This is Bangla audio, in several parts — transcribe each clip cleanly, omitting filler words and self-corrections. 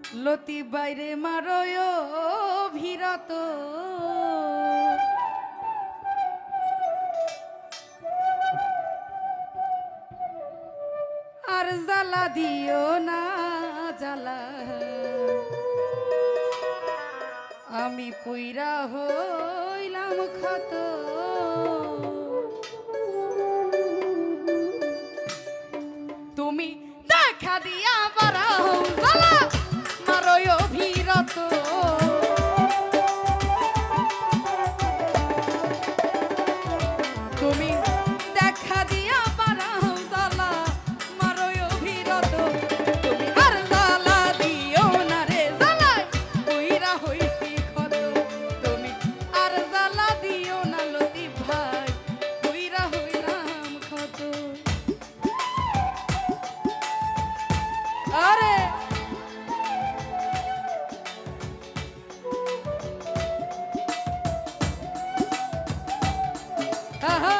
লতি বাইরে মারয় ভিরত আর জ্বালা দিও না জ্বালা আমি পুইরা হইলাম ক্ষত তুমি দেখা দিয়া বাড়াও জ্বালা মারয় ভিরত তুমি দেখা দিয়া বাড়াও জ্বালা মারয় ভিরত তুমি আর জ্বালা দিও না রে জ্বালায় কইরা হইছি ক্ষত তুমি আর জ্বালা দিও না লতিফ ভাই কইরা হইলাম ক্ষত আরে আহা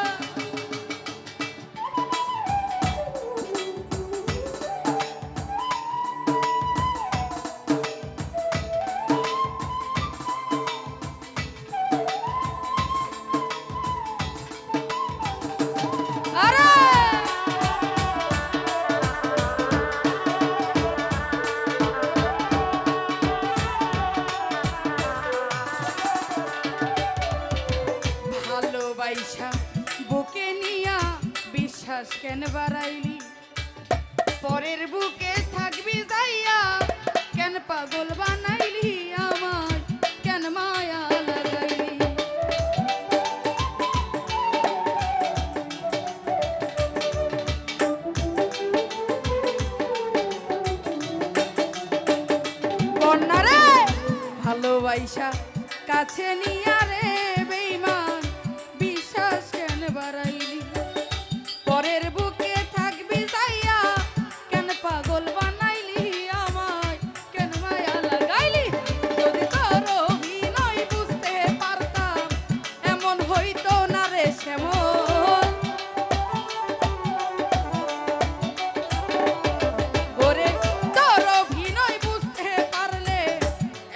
আরে ভালোবাসা বুকে নিয়া বিশ্বাস কেন বাড়াইলি পরের বুকে থাকবি যাইয়া কেন পাগল বানাইলি আমায় কেন মায়া লাগাইলি কন্যা রে ভালোবাসা কাছে নিয়া রে বেঈমান বিশ্বাস কেন বাড়াইলি পরের বুকে থাকবি যাইয়া কেন পাগল বানাইলি আমায় কেন মায়া লাগাইলি যদি তোর অভিনয় বুঝতে পারতাম এমন হইতো না রে শ্যামল ওরে তোর অভিনয় বুঝতে পারলে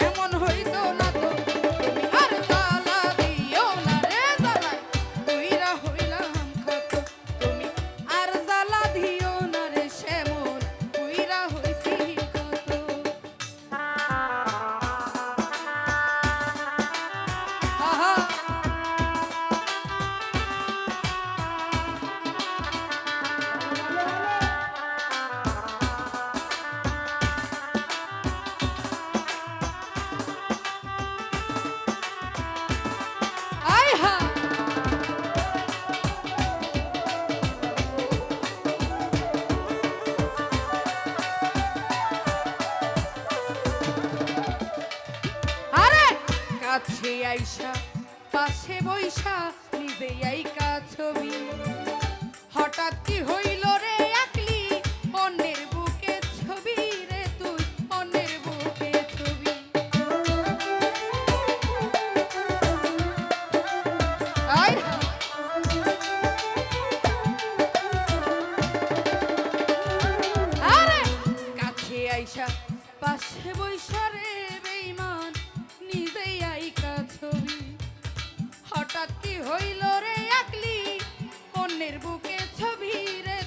এমন হইতো না তো তুমি আর জ্বালা দিও না রে জ্বালায় কইরা হইলাম ক্ষত তুমি আর জ্বালা দিও না রে শ্যামল কইরা হইছি ক্ষত আহা আয় হা আরে কাছে আইসা পাশে বইসা নিজে আইকা ছবি হঠাৎ কি হইল রে আকলি অন্যের বুকে ছবি রে তুই অন্যের বুকে ছবি আয় হা আরে কাছে আইসা পাশে বইসা রে বেঈমান নিজেই আইকা ছবি হঠাৎ কি হইল রে আকলি অন্যের বুকে ছবি রে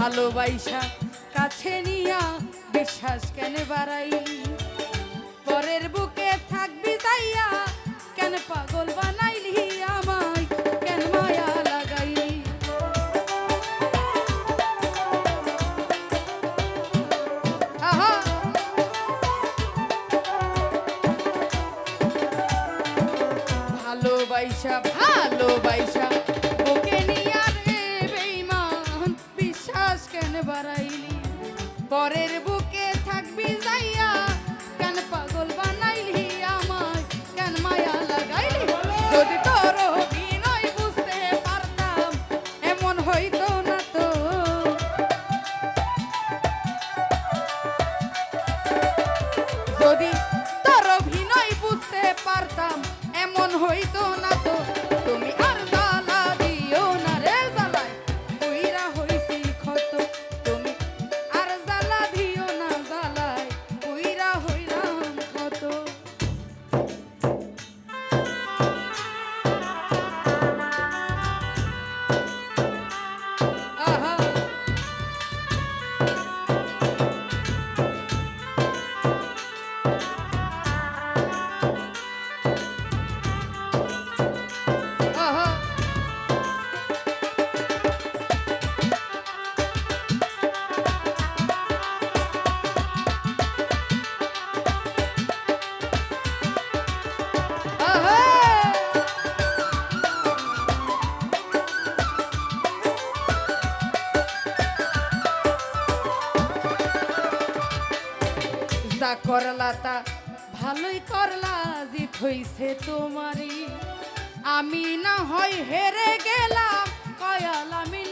ভালোবাসা কাছে নিয়া বিশ্বাস কেন বাড়াইলি পরের বুকে থাকবি যাইয়া কেন পাগল বানাইলি আমায় কেন মায়া লাগাইলি আহা ভালোবাসা ভালোবাসা বুকে নিয়া রে বেঈমান বিশ্বাস কেন বাড়াইলি পরের বুকে থাকবি যাইয়া কেন পাগল বানাইলি আমায় কেন মায়া লাগাইলি যদি তোর অভিনয় বুঝতে পারতাম এমন হইতো না তো যদি তোর অভিনয় বুঝতে পারতাম এমন হইতো না তো তুমি আর জ্বালা দিও না রে জ্বালায় কইরা হইছি ক্ষত তুমি আর জ্বালা দিও না জ্বালায় কইরা হইলাম ক্ষত আহা আহা আহা যা করলা তা ভালোই করলা জিত হইছে তোমারই আমি না হয় হেরে গেলাম কয়াল আমি